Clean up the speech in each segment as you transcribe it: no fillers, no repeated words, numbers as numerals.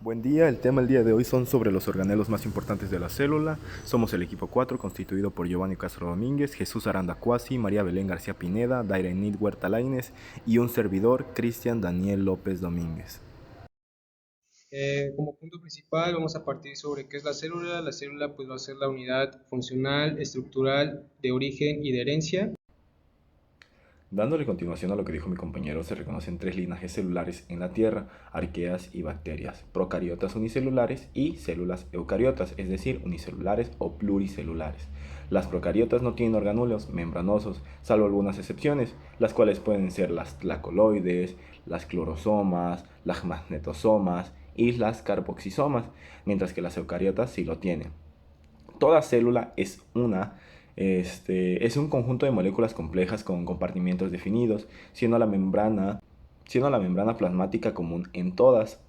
Buen día, el tema el día de hoy son sobre los organelos más importantes de la célula. Somos el equipo 4, constituido por Giovanni Castro Domínguez, Jesús Aranda Cuasi, María Belén García Pineda, Dairenit Huerta Lainez y un servidor, Cristian Daniel López Domínguez. Como punto principal vamos a partir sobre qué es la célula. La célula pues va a ser la unidad funcional, estructural, de origen y de herencia. Dándole continuación a lo que dijo mi compañero, se reconocen tres linajes celulares en la Tierra: arqueas y bacterias, procariotas unicelulares y células eucariotas, es decir, unicelulares o pluricelulares. Las procariotas no tienen organulos membranosos, salvo algunas excepciones, las cuales pueden ser las tlacoides, las clorosomas, las magnetosomas y las carboxisomas, mientras que las eucariotas sí lo tienen. Toda célula es un conjunto de moléculas complejas con compartimientos definidos, siendo la membrana plasmática común en todas.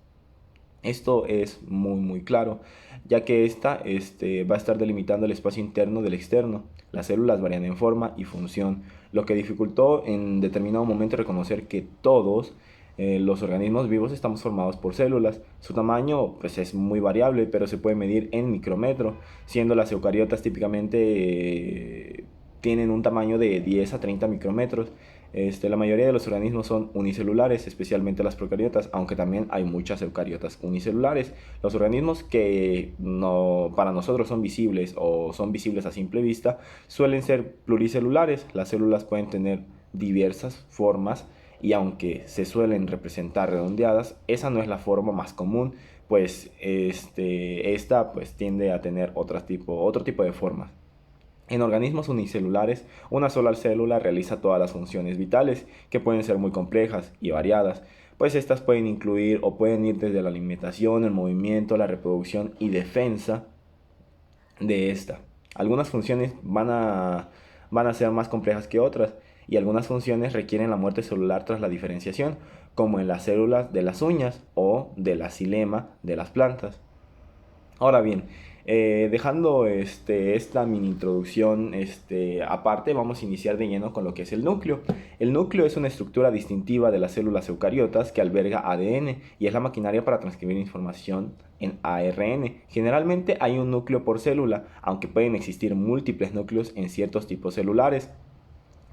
Esto es muy claro, ya que esta va a estar delimitando el espacio interno del externo. Las células varían en forma y función, lo que dificultó en determinado momento reconocer que todos los organismos vivos estamos formados por células. Su tamaño pues, es muy variable, pero se puede medir en micrómetro, siendo las eucariotas típicamente tienen un tamaño de 10 a 30 micrómetros. La mayoría de los organismos son unicelulares, especialmente las procariotas, aunque también hay muchas eucariotas unicelulares. Los organismos que no, para nosotros son visibles o son visibles a simple vista suelen ser pluricelulares. Las células pueden tener diversas formas y aunque se suelen representar redondeadas, esa no es la forma más común, pues esta pues tiende a tener otro tipo de formas. En organismos unicelulares, una sola célula realiza todas las funciones vitales, que pueden ser muy complejas y variadas, pues estas pueden incluir o pueden ir desde la alimentación, el movimiento, la reproducción y defensa de esta. Algunas funciones van a ser más complejas que otras, y algunas funciones requieren la muerte celular tras la diferenciación, como en las células de las uñas o de la xilema de las plantas. Ahora bien, dejando esta mini introducción aparte, vamos a iniciar de lleno con lo que es el núcleo. El núcleo es una estructura distintiva de las células eucariotas que alberga ADN y es la maquinaria para transcribir información en ARN. Generalmente hay un núcleo por célula, aunque pueden existir múltiples núcleos en ciertos tipos celulares,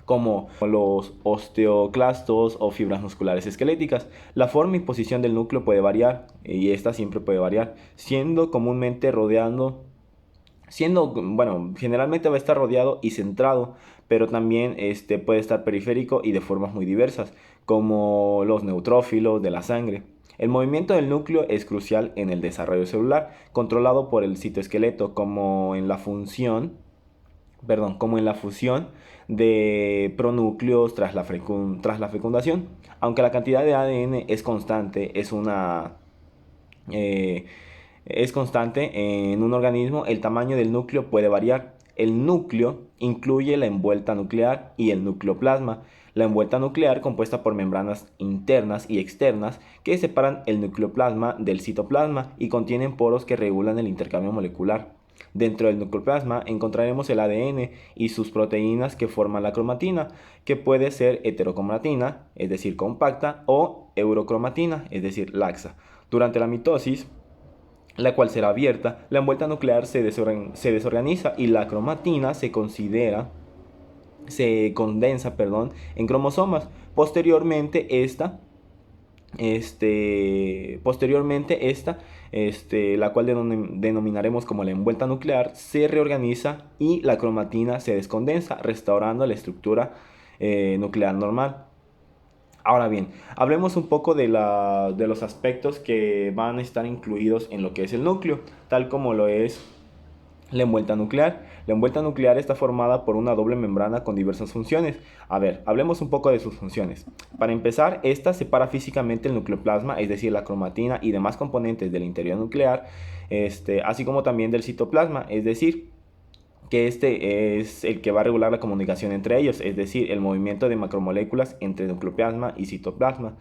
como los osteoclastos o fibras musculares esqueléticas. La forma y posición del núcleo puede variar, y esta siempre puede variar, generalmente va a estar rodeado y centrado, pero también puede estar periférico y de formas muy diversas, como los neutrófilos de la sangre. El movimiento del núcleo es crucial en el desarrollo celular, controlado por el citoesqueleto, como en la fusión de pronúcleos tras la fecundación. Aunque la cantidad de ADN es constante, eh, es constante en un organismo, el tamaño del núcleo puede variar. El núcleo incluye la envuelta nuclear y el nucleoplasma. La envuelta nuclear, compuesta por membranas internas y externas que separan el nucleoplasma del citoplasma y contienen poros que regulan el intercambio molecular. Dentro del nucleoplasma encontraremos el ADN y sus proteínas que forman la cromatina, que puede ser heterocromatina, es decir, compacta, o eurocromatina, es decir, laxa. Durante la mitosis, la cual será abierta, la envuelta nuclear se desorganiza y la cromatina se condensa, en cromosomas. Posteriormente esta, la cual denominaremos como la envuelta nuclear, se reorganiza y la cromatina se descondensa, restaurando la estructura nuclear normal. Ahora bien, hablemos un poco de los aspectos que van a estar incluidos en lo que es el núcleo, tal como lo es la envuelta nuclear. La envuelta nuclear está formada por una doble membrana con diversas funciones. A ver, hablemos un poco de sus funciones. Para empezar, esta separa físicamente el nucleoplasma, es decir, la cromatina y demás componentes del interior nuclear, así como también del citoplasma, es decir, que este es el que va a regular la comunicación entre ellos, es decir, el movimiento de macromoléculas entre nucleoplasma y citoplasma.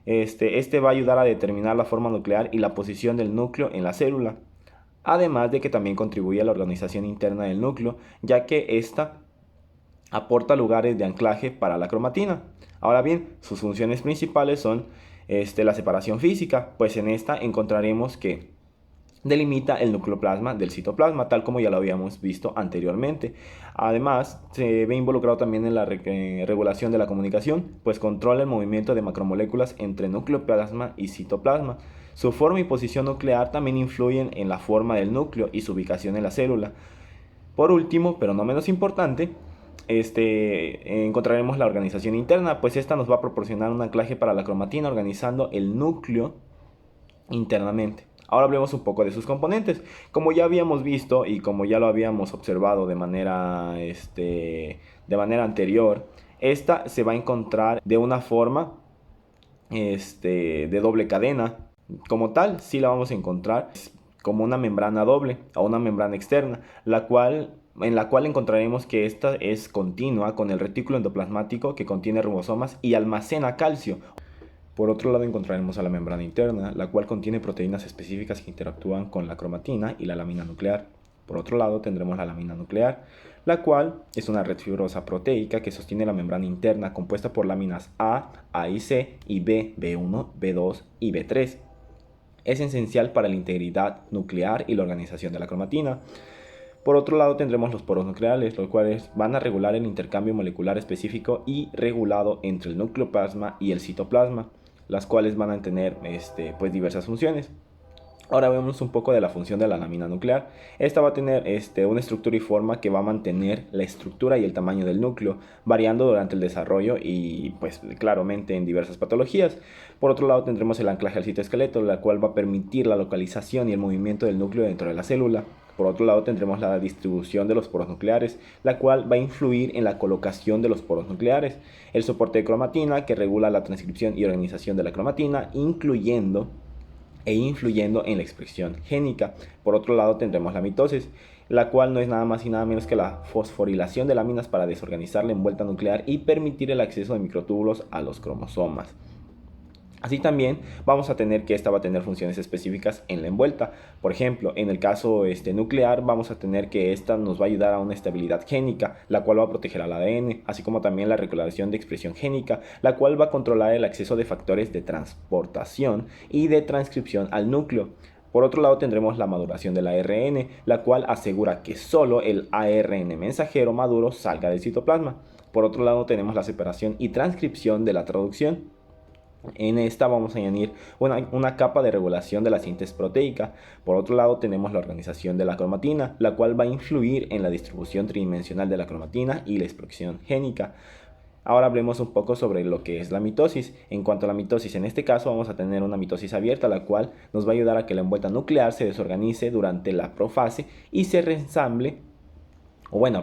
Este va a ayudar a determinar la forma nuclear y la posición del núcleo en la célula, además de que también contribuye a la organización interna del núcleo, ya que ésta aporta lugares de anclaje para la cromatina. Ahora bien, sus funciones principales son la separación física, pues en esta encontraremos que delimita el nucleoplasma del citoplasma, tal como ya lo habíamos visto anteriormente. Además, se ve involucrado también en la regulación de la comunicación, pues controla el movimiento de macromoléculas entre nucleoplasma y citoplasma. Su forma y posición nuclear también influyen en la forma del núcleo y su ubicación en la célula. Por último, pero no menos importante, encontraremos la organización interna, pues esta nos va a proporcionar un anclaje para la cromatina organizando el núcleo internamente. Ahora hablemos un poco de sus componentes. Como ya habíamos visto y como ya lo habíamos observado de manera anterior, esta se va a encontrar de una forma de doble cadena. Como tal, sí la vamos a encontrar como una membrana doble o una membrana externa, en la cual encontraremos que esta es continua con el retículo endoplasmático que contiene ribosomas y almacena calcio. Por otro lado encontraremos a la membrana interna, la cual contiene proteínas específicas que interactúan con la cromatina y la lámina nuclear. Por otro lado tendremos la lámina nuclear, la cual es una red fibrosa proteica que sostiene la membrana interna compuesta por láminas A y C y B, B1, B2 y B3. Es esencial para la integridad nuclear y la organización de la cromatina. Por otro lado tendremos los poros nucleares, los cuales van a regular el intercambio molecular específico y regulado entre el nucleoplasma y el citoplasma, las cuales van a tener pues diversas funciones. Ahora vemos un poco de la función de la lámina nuclear. Esta va a tener una estructura y forma que va a mantener la estructura y el tamaño del núcleo, variando durante el desarrollo y pues claramente en diversas patologías. Por otro lado tendremos el anclaje al citoesqueleto, la cual va a permitir la localización y el movimiento del núcleo dentro de la célula. Por otro lado tendremos la distribución de los poros nucleares, la cual va a influir en la colocación de los poros nucleares. El soporte de cromatina, que regula la transcripción y organización de la cromatina, influyendo en la expresión génica. Por otro lado tendremos la mitosis, la cual no es nada más y nada menos que la fosforilación de láminas para desorganizar la envuelta nuclear y permitir el acceso de microtúbulos a los cromosomas. Así también vamos a tener que esta va a tener funciones específicas en la envuelta. Por ejemplo, en el caso nuclear vamos a tener que esta nos va a ayudar a una estabilidad génica, la cual va a proteger al ADN, así como también la regulación de expresión génica, la cual va a controlar el acceso de factores de transportación y de transcripción al núcleo. Por otro lado tendremos la maduración del ARN, la cual asegura que solo el ARN mensajero maduro salga del citoplasma. Por otro lado tenemos la separación y transcripción de la traducción. En esta vamos a añadir una capa de regulación de la síntesis proteica. Por otro lado tenemos la organización de la cromatina, la cual va a influir en la distribución tridimensional de la cromatina y la expresión génica. Ahora hablemos un poco sobre lo que es la mitosis. En cuanto a la mitosis, en este caso vamos a tener una mitosis abierta, la cual nos va a ayudar a que la envuelta nuclear se desorganice durante la profase y se reensamble,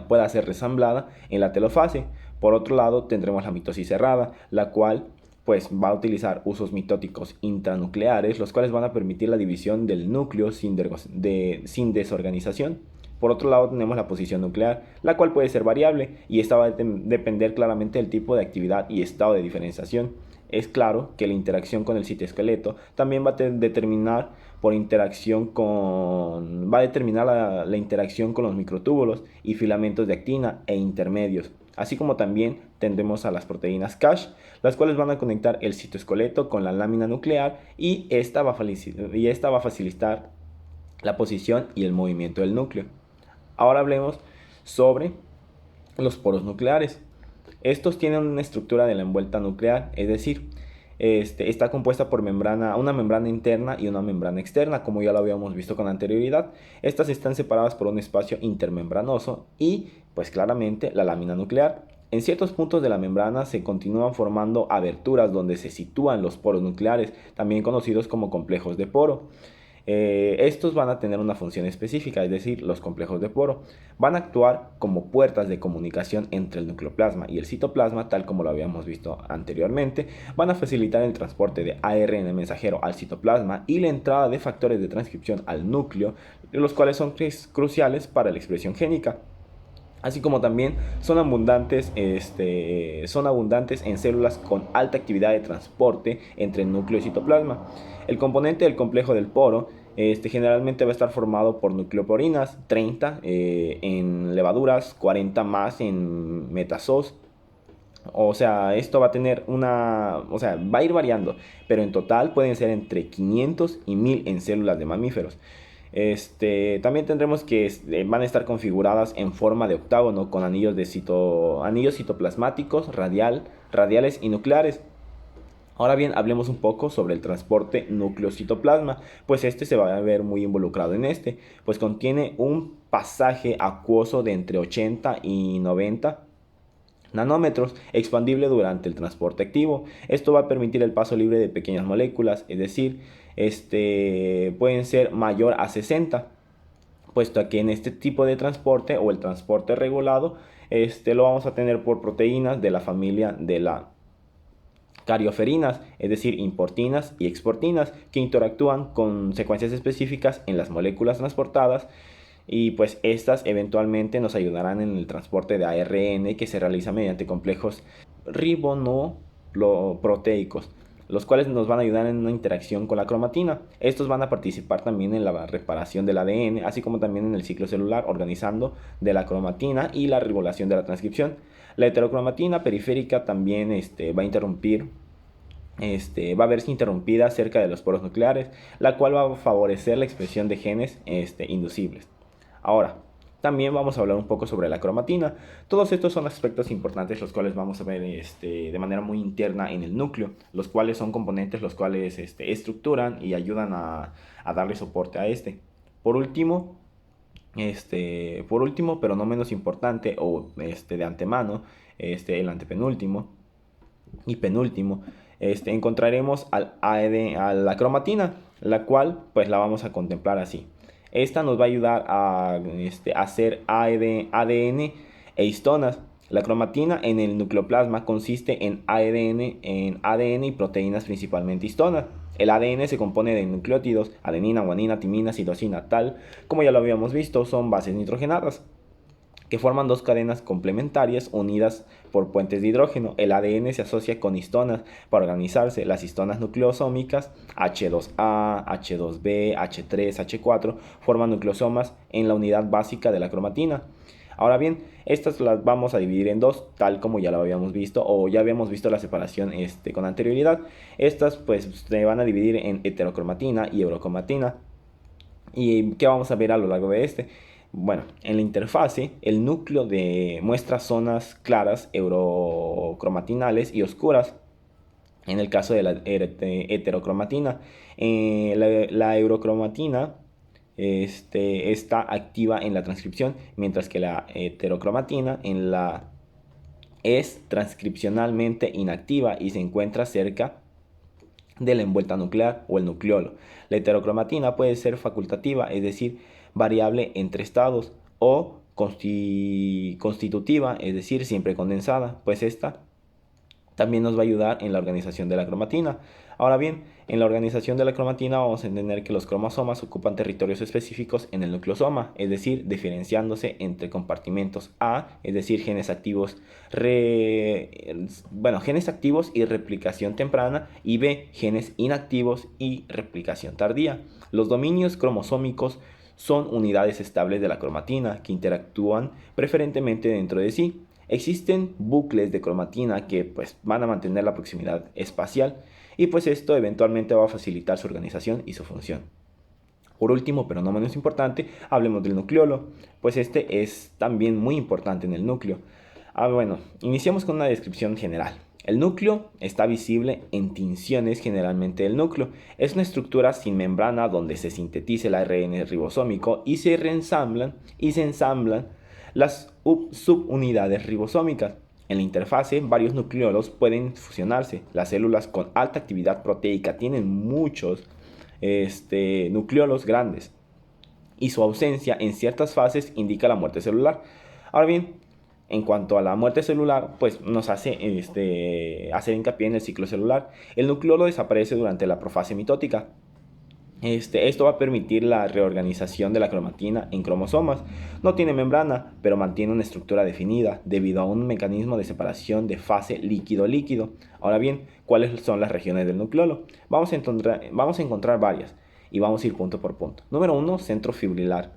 pueda ser resamblada en la telofase. Por otro lado tendremos la mitosis cerrada, la cual pues va a utilizar usos mitóticos intranucleares, los cuales van a permitir la división del núcleo sin desorganización. Por otro lado tenemos la posición nuclear, la cual puede ser variable y esta va a depender claramente del tipo de actividad y estado de diferenciación. Es claro que la interacción con el citoesqueleto también va a determinar la interacción con los microtúbulos y filamentos de actina e intermedios, así como también tendremos a las proteínas Cash, las cuales van a conectar el citoesqueleto con la lámina nuclear y esta va a facilitar la posición y el movimiento del núcleo. Ahora hablemos sobre los poros nucleares. Estos tienen una estructura de la envuelta nuclear, es decir, está compuesta por una membrana interna y una membrana externa, como ya lo habíamos visto con anterioridad. Estas están separadas por un espacio intermembranoso y, pues claramente, la lámina nuclear. En ciertos puntos de la membrana se continúan formando aberturas donde se sitúan los poros nucleares, también conocidos como complejos de poro. Estos van a tener una función específica, es decir, los complejos de poro van a actuar como puertas de comunicación entre el nucleoplasma y el citoplasma, tal como lo habíamos visto anteriormente. Van a facilitar el transporte de ARN mensajero al citoplasma y la entrada de factores de transcripción al núcleo, los cuales son cruciales para la expresión génica. Así como también son abundantes en células con alta actividad de transporte entre el núcleo y citoplasma. El componente del complejo del poro generalmente va a estar formado por nucleoporinas, 30 en levaduras, 40 más en metazoos. O sea, esto va a tener o sea, va a ir variando, pero en total pueden ser entre 500 y 1000 en células de mamíferos. También tendremos que van a estar configuradas en forma de octágono con anillos citoplasmáticos, radiales y nucleares. Ahora bien, hablemos un poco sobre el transporte núcleo-citoplasma, pues este se va a ver muy involucrado en pues contiene un pasaje acuoso de entre 80 y 90 nanómetros, expandible durante el transporte activo. Esto va a permitir el paso libre de pequeñas moléculas, es decir, pueden ser mayor a 60, puesto que en este tipo de transporte o el transporte regulado, lo vamos a tener por proteínas de la familia de la carioferinas, es decir, importinas y exportinas, que interactúan con secuencias específicas en las moléculas transportadas y pues estas eventualmente nos ayudarán en el transporte de ARN que se realiza mediante complejos ribonucleoproteicos, los cuales nos van a ayudar en una interacción con la cromatina. Estos van a participar también en la reparación del ADN, así como también en el ciclo celular organizando de la cromatina y la regulación de la transcripción. La heterocromatina periférica también va a interrumpir va a verse interrumpida cerca de los poros nucleares, la cual va a favorecer la expresión de genes inducibles. Ahora, también vamos a hablar un poco sobre la cromatina. Todos estos son aspectos importantes los cuales vamos a ver de manera muy interna en el núcleo, los cuales son componentes los cuales estructuran y ayudan a darle soporte a Por último, pero no menos importante, o de antemano, el antepenúltimo y penúltimo, encontraremos a la cromatina, la cual pues la vamos a contemplar así. Esta nos va a ayudar a hacer ADN e histonas. La cromatina en el nucleoplasma consiste en ADN y proteínas, principalmente histonas. El ADN se compone de nucleótidos, adenina, guanina, timina, citosina, tal como ya lo habíamos visto, son bases nitrogenadas que forman dos cadenas complementarias unidas por puentes de hidrógeno. El ADN se asocia con histonas para organizarse. Las histonas nucleosómicas H2A, H2B, H3, H4 forman nucleosomas en la unidad básica de la cromatina. Ahora bien, estas las vamos a dividir en dos, tal como ya lo habíamos visto o ya habíamos visto la separación con anterioridad. Estas pues se van a dividir en heterocromatina y eurocromatina. ¿Y qué vamos a ver a lo largo de Bueno, en la interfase, el núcleo muestra zonas claras eurocromatinales y oscuras. En el caso de la heterocromatina, la eurocromatina está activa en la transcripción, mientras que la heterocromatina es transcripcionalmente inactiva y se encuentra cerca de la envuelta nuclear o el nucleolo. La heterocromatina puede ser facultativa, es decir, variable entre estados, o constitutiva, es decir, siempre condensada, pues esta también nos va a ayudar en la organización de la cromatina. Ahora bien, en la organización de la cromatina vamos a entender que los cromosomas ocupan territorios específicos en el nucleosoma, es decir, diferenciándose entre compartimentos A, es decir, genes activos, genes activos y replicación temprana, y B, genes inactivos y replicación tardía. Los dominios cromosómicos son unidades estables de la cromatina que interactúan preferentemente dentro de sí. Existen bucles de cromatina que pues van a mantener la proximidad espacial y pues esto eventualmente va a facilitar su organización y su función. Por último, pero no menos importante, hablemos del nucleolo, pues este es también muy importante en el núcleo. Bueno, iniciamos con una descripción general. El núcleo está visible en tinciones generalmente del núcleo. Es una estructura sin membrana donde se sintetiza el ARN ribosómico y se reensamblan y se ensamblan las subunidades ribosómicas. En la interfase, varios nucleolos pueden fusionarse. Las células con alta actividad proteica tienen muchos nucleolos grandes y su ausencia en ciertas fases indica la muerte celular. Ahora bien, en cuanto a la muerte celular, pues nos hace hacer hincapié en el ciclo celular. El nucleolo desaparece durante la profase mitótica. Esto va a permitir la reorganización de la cromatina en cromosomas. No tiene membrana, pero mantiene una estructura definida debido a un mecanismo de separación de fase líquido-líquido. Ahora bien, ¿cuáles son las regiones del nucleolo? Vamos a encontrar varias y vamos a ir punto por punto. Número 1, centro fibrilar.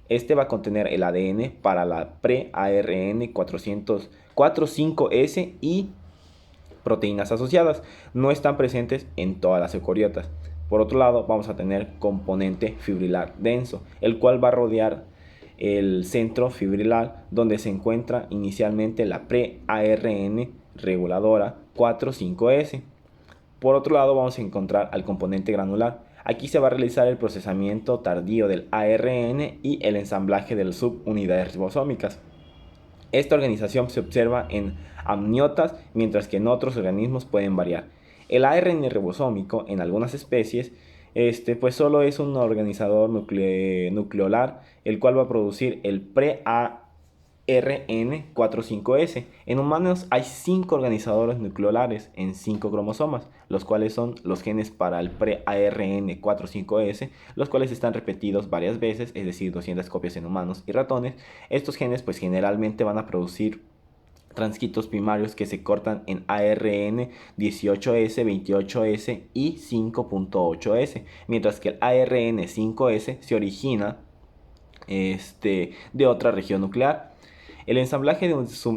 Este va a contener el ADN para la pre-ARN 4,5S y proteínas asociadas. No están presentes en todas las eucariotas. Por otro lado, vamos a tener componente fibrilar denso, el cual va a rodear el centro fibrilar donde se encuentra inicialmente la pre-ARN reguladora 4,5S. Por otro lado, vamos a encontrar al componente granular. Aquí se va a realizar el procesamiento tardío del ARN y el ensamblaje de las subunidades ribosómicas. Esta organización se observa en amniotas, mientras que en otros organismos pueden variar. El ARN ribosómico en algunas especies pues solo es un organizador nucleolar, el cual va a producir el pre-ARN45S. En humanos hay 5 organizadores nucleolares en 5 cromosomas, los cuales son los genes para el pre-ARN45S, los cuales están repetidos varias veces, es decir, 200 copias en humanos y ratones. Estos genes pues generalmente van a producir transcriptos primarios que se cortan en ARN 18S, 28S y 5.8S, mientras que el ARN 5S se origina de otra región nuclear. El ensamblaje de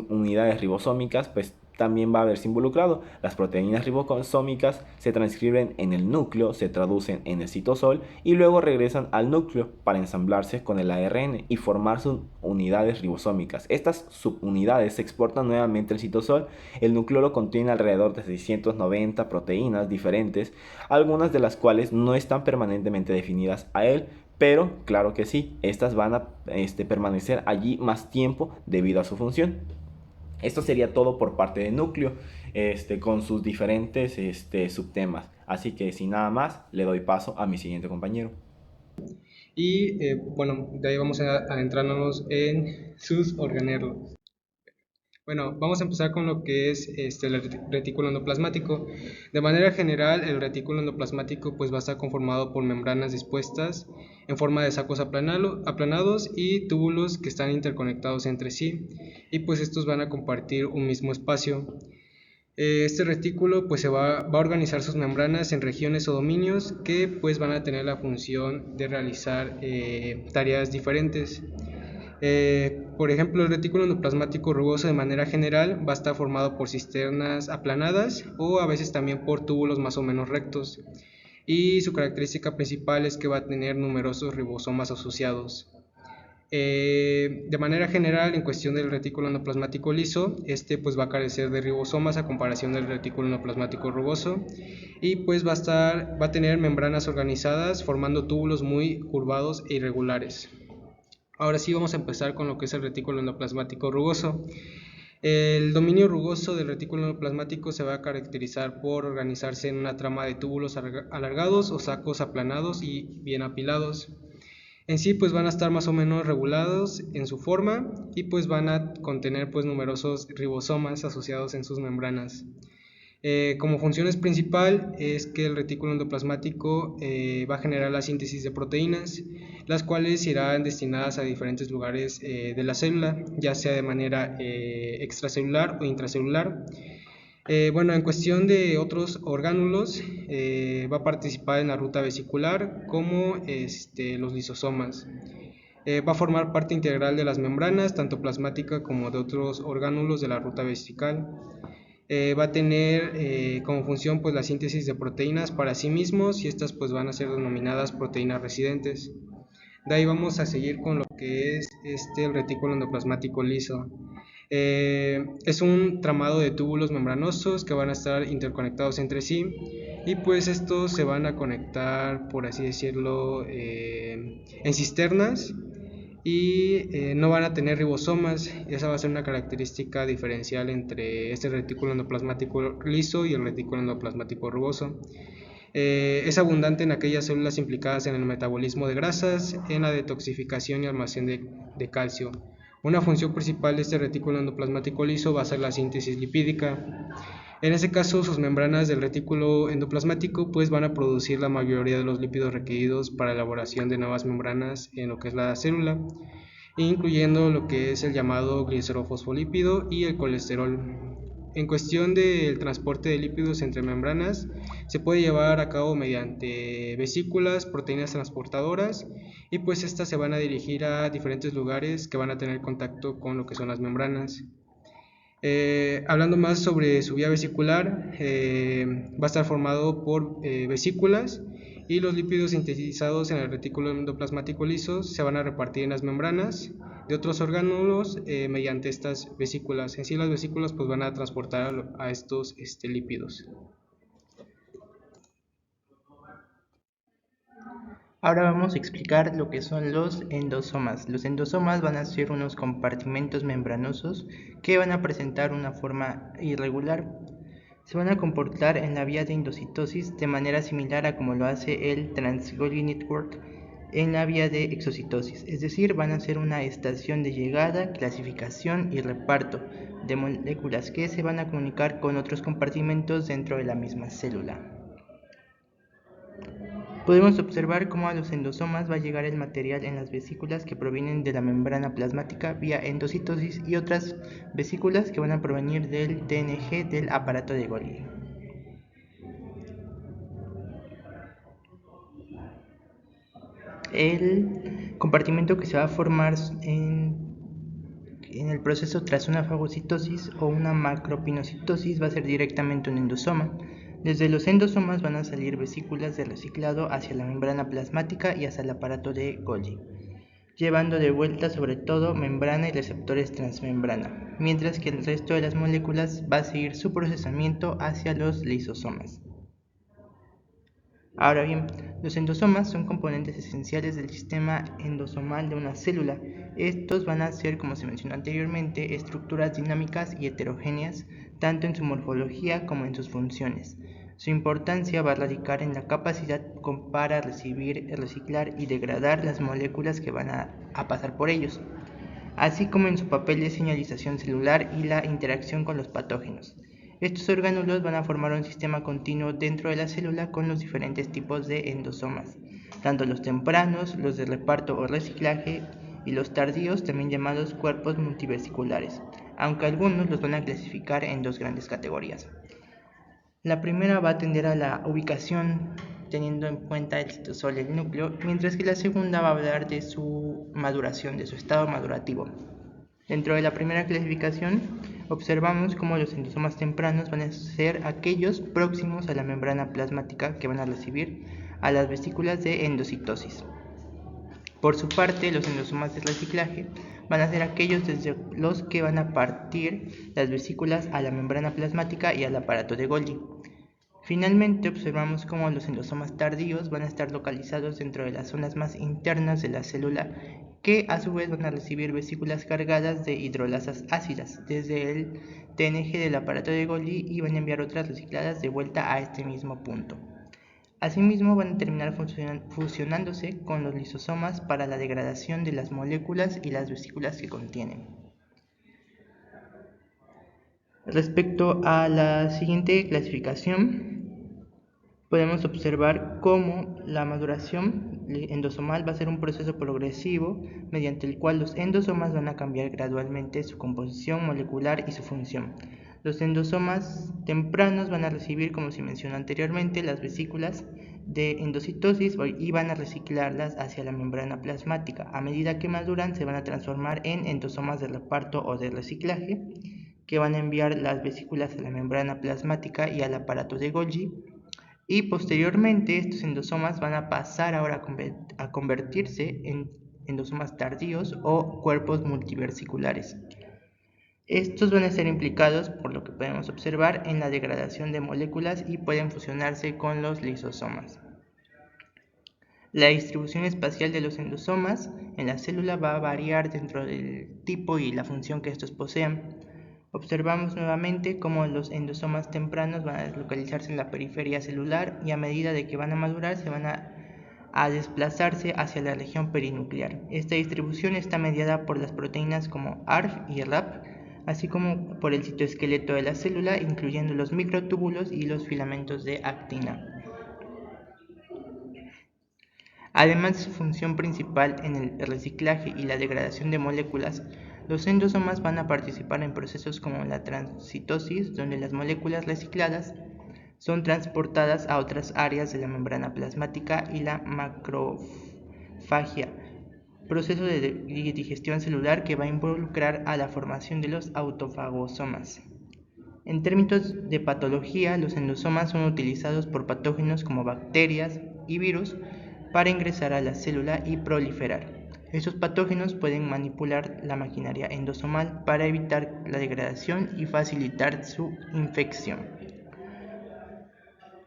unidades ribosómicas pues también va a verse involucrado. Las proteínas ribosómicas se transcriben en el núcleo, se traducen en el citosol y luego regresan al núcleo para ensamblarse con el ARN y formar sus unidades ribosómicas. Estas subunidades se exportan nuevamente al citosol. El núcleo contiene alrededor de 690 proteínas diferentes, algunas de las cuales no están permanentemente definidas a él, pero claro que sí, estas van a permanecer allí más tiempo debido a su función. Esto sería todo por parte del núcleo, con sus diferentes subtemas. Así que sin nada más, le doy paso a mi siguiente compañero. Y bueno, de ahí vamos a adentrarnos en sus organelos. Bueno, vamos a empezar con lo que es el retículo endoplasmático. De manera general, el retículo endoplasmático pues va a estar conformado por membranas dispuestas en forma de sacos aplanados y túbulos que están interconectados entre sí, y pues estos van a compartir un mismo espacio. Este retículo pues va a organizar sus membranas en regiones o dominios que pues van a tener la función de realizar tareas diferentes. Por ejemplo, el retículo endoplasmático rugoso de manera general va a estar formado por cisternas aplanadas o a veces también por túbulos más o menos rectos, y su característica principal es que va a tener numerosos ribosomas asociados. De manera general, en cuestión del retículo endoplasmático liso, pues va a carecer de ribosomas a comparación del retículo endoplasmático rugoso, y pues va a tener membranas organizadas formando túbulos muy curvados e irregulares. Ahora sí vamos a empezar con lo que es el retículo endoplasmático rugoso. El dominio rugoso del retículo endoplasmático se va a caracterizar por organizarse en una trama de túbulos alargados o sacos aplanados y bien apilados. En sí pues van a estar más o menos regulados en su forma y pues van a contener pues numerosos ribosomas asociados en sus membranas. Como funciones principal es que el retículo endoplasmático va a generar la síntesis de proteínas, las cuales irán destinadas a diferentes lugares de la célula, ya sea de manera extracelular o intracelular. Bueno, en cuestión de otros orgánulos, va a participar en la ruta vesicular como los lisosomas. Va a formar parte integral de las membranas, tanto plasmática como de otros orgánulos de la ruta vesical. Va a tener como función pues la síntesis de proteínas para sí mismos, y estas pues van a ser denominadas proteínas residentes. De ahí vamos a seguir con lo que es el retículo endoplasmático liso. Es un tramado de túbulos membranosos que van a estar interconectados entre sí, y pues estos se van a conectar, por así decirlo, en cisternas, y no van a tener ribosomas. Esa va a ser una característica diferencial entre este retículo endoplasmático liso y el retículo endoplasmático rugoso. Es abundante en aquellas células implicadas en el metabolismo de grasas, en la detoxificación y almacén de calcio. Una función principal de este retículo endoplasmático liso va a ser la síntesis lipídica. En ese caso, sus membranas del retículo endoplasmático pues van a producir la mayoría de los lípidos requeridos para la elaboración de nuevas membranas en lo que es la célula, incluyendo lo que es el llamado glicerofosfolípido y el colesterol. En cuestión del transporte de lípidos entre membranas, se puede llevar a cabo mediante vesículas, proteínas transportadoras, y pues estas se van a dirigir a diferentes lugares que van a tener contacto con lo que son las membranas. Hablando más sobre su vía vesicular, va a estar formado por vesículas y los lípidos sintetizados en el retículo endoplasmático liso se van a repartir en las membranas de otros orgánulos mediante estas vesículas. En sí las vesículas pues van a transportar a estos lípidos. Ahora vamos a explicar lo que son los endosomas. Los endosomas van a ser unos compartimentos membranosos que van a presentar una forma irregular. Se van a comportar en la vía de endocitosis de manera similar a como lo hace el Trans-Golgi Network en la vía de exocitosis, es decir, van a ser una estación de llegada, clasificación y reparto de moléculas que se van a comunicar con otros compartimentos dentro de la misma célula. Podemos observar cómo a los endosomas va a llegar el material en las vesículas que provienen de la membrana plasmática vía endocitosis y otras vesículas que van a provenir del TNG del aparato de Golgi. El compartimento que se va a formar en el proceso tras una fagocitosis o una macropinocitosis va a ser directamente un endosoma. Desde los endosomas van a salir vesículas de reciclado hacia la membrana plasmática y hacia el aparato de Golgi, llevando de vuelta sobre todo membrana y receptores transmembrana, mientras que el resto de las moléculas va a seguir su procesamiento hacia los lisosomas. Ahora bien, los endosomas son componentes esenciales del sistema endosomal de una célula. Estos van a ser, como se mencionó anteriormente, estructuras dinámicas y heterogéneas, tanto en su morfología como en sus funciones. Su importancia va a radicar en la capacidad para recibir, reciclar y degradar las moléculas que van a pasar por ellos, así como en su papel de señalización celular y la interacción con los patógenos. Estos orgánulos van a formar un sistema continuo dentro de la célula con los diferentes tipos de endosomas, tanto los tempranos, los de reparto o reciclaje, y los tardíos, también llamados cuerpos multivesiculares, aunque algunos los van a clasificar en dos grandes categorías. La primera va a atender a la ubicación teniendo en cuenta el citosol y el núcleo, mientras que la segunda va a hablar de su maduración, de su estado madurativo. Dentro de la primera clasificación, observamos cómo los endosomas tempranos van a ser aquellos próximos a la membrana plasmática que van a recibir a las vesículas de endocitosis. Por su parte, los endosomas de reciclaje van a ser aquellos desde los que van a partir las vesículas a la membrana plasmática y al aparato de Golgi. Finalmente, observamos cómo los endosomas tardíos van a estar localizados dentro de las zonas más internas de la célula, que a su vez van a recibir vesículas cargadas de hidrolasas ácidas desde el TNG del aparato de Golgi y van a enviar otras recicladas de vuelta a este mismo punto. Asimismo, van a terminar fusionándose con los lisosomas para la degradación de las moléculas y las vesículas que contienen. Respecto a la siguiente clasificación, podemos observar cómo la maduración endosomal va a ser un proceso progresivo mediante el cual los endosomas van a cambiar gradualmente su composición molecular y su función. Los endosomas tempranos van a recibir, como se mencionó anteriormente, las vesículas de endocitosis y van a reciclarlas hacia la membrana plasmática. A medida que maduran, se van a transformar en endosomas de reparto o de reciclaje, que van a enviar las vesículas a la membrana plasmática y al aparato de Golgi, y posteriormente estos endosomas van a pasar ahora a convertirse en endosomas tardíos o cuerpos multiversiculares. Estos van a estar implicados, por lo que podemos observar, en la degradación de moléculas y pueden fusionarse con los lisosomas. La distribución espacial de los endosomas en la célula va a variar dentro del tipo y la función que estos posean. Observamos nuevamente cómo los endosomas tempranos van a localizarse en la periferia celular y a medida de que van a madurar se van a desplazarse hacia la región perinuclear. Esta distribución está mediada por las proteínas como ARF y RAP, así como por el citoesqueleto de la célula, incluyendo los microtúbulos y los filamentos de actina. Además de su función principal en el reciclaje y la degradación de moléculas, los endosomas van a participar en procesos como la transcitosis, donde las moléculas recicladas son transportadas a otras áreas de la membrana plasmática, y la macrofagia, proceso de digestión celular que va a involucrar a la formación de los autofagosomas. En términos de patología, los endosomas son utilizados por patógenos como bacterias y virus para ingresar a la célula y proliferar. Estos patógenos pueden manipular la maquinaria endosomal para evitar la degradación y facilitar su infección.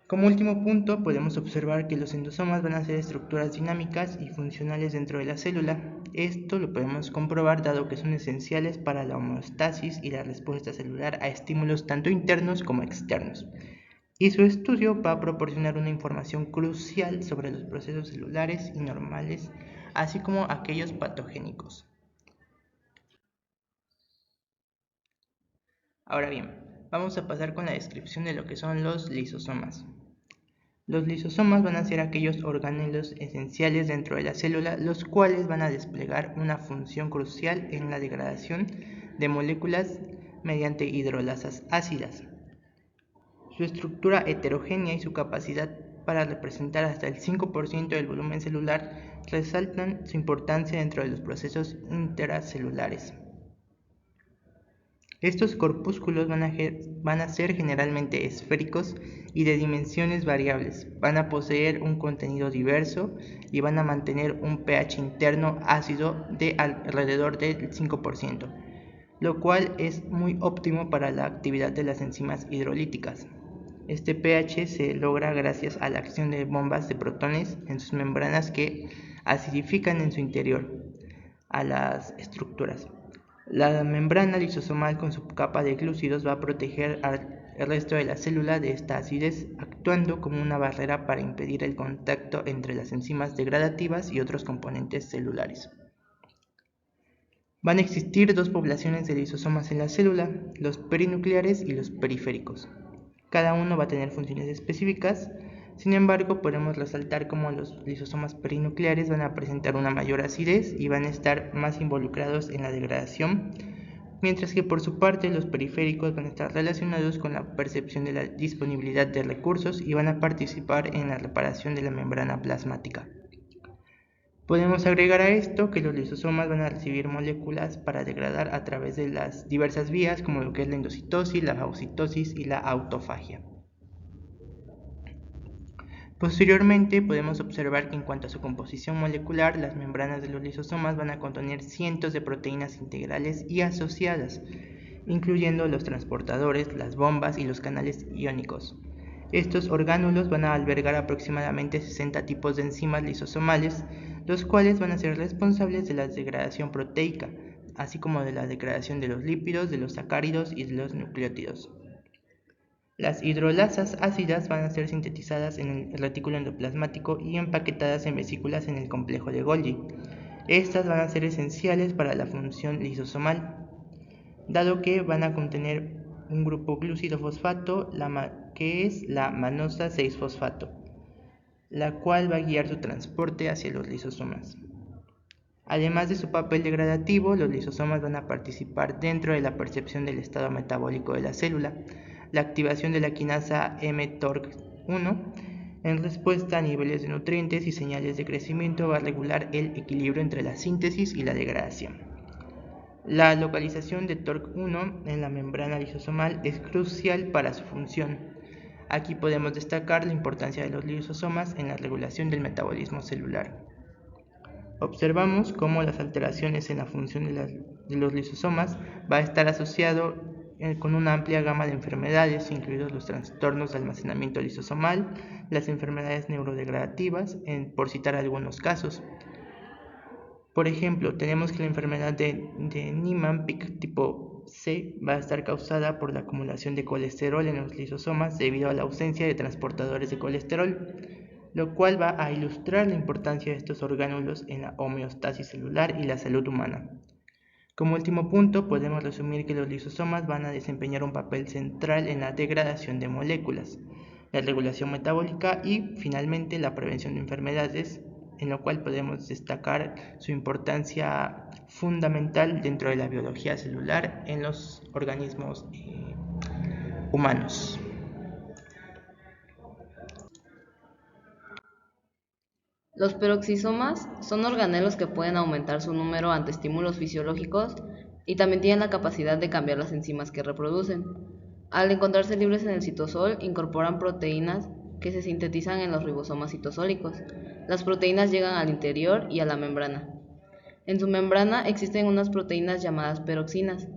Como último punto, podemos observar que los endosomas van a ser estructuras dinámicas y funcionales dentro de la célula. Esto lo podemos comprobar dado que son esenciales para la homeostasis y la respuesta celular a estímulos tanto internos como externos. Y su estudio va a proporcionar una información crucial sobre los procesos celulares y normales, así como aquellos patogénicos. Ahora bien, vamos a pasar con la descripción de lo que son los lisosomas. Los lisosomas van a ser aquellos organelos esenciales dentro de la célula, los cuales van a desplegar una función crucial en la degradación de moléculas mediante hidrolasas ácidas. Su estructura heterogénea y su capacidad para representar hasta el 5% del volumen celular resaltan su importancia dentro de los procesos intracelulares. Estos corpúsculos van a ser generalmente esféricos y de dimensiones variables, van a poseer un contenido diverso y van a mantener un pH interno ácido de alrededor del 5%, lo cual es muy óptimo para la actividad de las enzimas hidrolíticas. Este pH se logra gracias a la acción de bombas de protones en sus membranas que acidifican en su interior a las estructuras. La membrana lisosomal con su capa de glúcidos va a proteger al resto de la célula de esta acidez, actuando como una barrera para impedir el contacto entre las enzimas degradativas y otros componentes celulares. Van a existir dos poblaciones de lisosomas en la célula, los perinucleares y los periféricos. Cada uno va a tener funciones específicas. Sin embargo, podemos resaltar cómo los lisosomas perinucleares van a presentar una mayor acidez y van a estar más involucrados en la degradación, mientras que por su parte los periféricos van a estar relacionados con la percepción de la disponibilidad de recursos y van a participar en la reparación de la membrana plasmática. Podemos agregar a esto que los lisosomas van a recibir moléculas para degradar a través de las diversas vías como lo que es la endocitosis, la fagocitosis y la autofagia. Posteriormente podemos observar que en cuanto a su composición molecular, las membranas de los lisosomas van a contener cientos de proteínas integrales y asociadas, incluyendo los transportadores, las bombas y los canales iónicos. Estos orgánulos van a albergar aproximadamente 60 tipos de enzimas lisosomales, los cuales van a ser responsables de la degradación proteica, así como de la degradación de los lípidos, de los sacáridos y de los nucleótidos. Las hidrolasas ácidas van a ser sintetizadas en el retículo endoplasmático y empaquetadas en vesículas en el complejo de Golgi. Estas van a ser esenciales para la función lisosomal, dado que van a contener un grupo glúcido-fosfato, que es la manosa 6-fosfato, la cual va a guiar su transporte hacia los lisosomas. Además de su papel degradativo, los lisosomas van a participar dentro de la percepción del estado metabólico de la célula, la activación de la quinasa mTORC1 en respuesta a niveles de nutrientes y señales de crecimiento va a regular el equilibrio entre la síntesis y la degradación. La localización de TORC1 en la membrana lisosomal es crucial para su función. Aquí podemos destacar la importancia de los lisosomas en la regulación del metabolismo celular. Observamos cómo las alteraciones en la función de los lisosomas va a estar asociado con una amplia gama de enfermedades, incluidos los trastornos de almacenamiento lisosomal, las enfermedades neurodegradativas, por citar algunos casos. Por ejemplo, tenemos que la enfermedad de Niemann-Pick tipo C va a estar causada por la acumulación de colesterol en los lisosomas debido a la ausencia de transportadores de colesterol, lo cual va a ilustrar la importancia de estos orgánulos en la homeostasis celular y la salud humana. Como último punto, podemos resumir que los lisosomas van a desempeñar un papel central en la degradación de moléculas, la regulación metabólica y, finalmente, la prevención de enfermedades, en lo cual podemos destacar su importancia fundamental dentro de la biología celular en los organismos humanos. Los peroxisomas son organelos que pueden aumentar su número ante estímulos fisiológicos y también tienen la capacidad de cambiar las enzimas que reproducen. Al encontrarse libres en el citosol, incorporan proteínas que se sintetizan en los ribosomas citosólicos. Las proteínas llegan al interior y a la membrana. En su membrana existen unas proteínas llamadas peroxinas.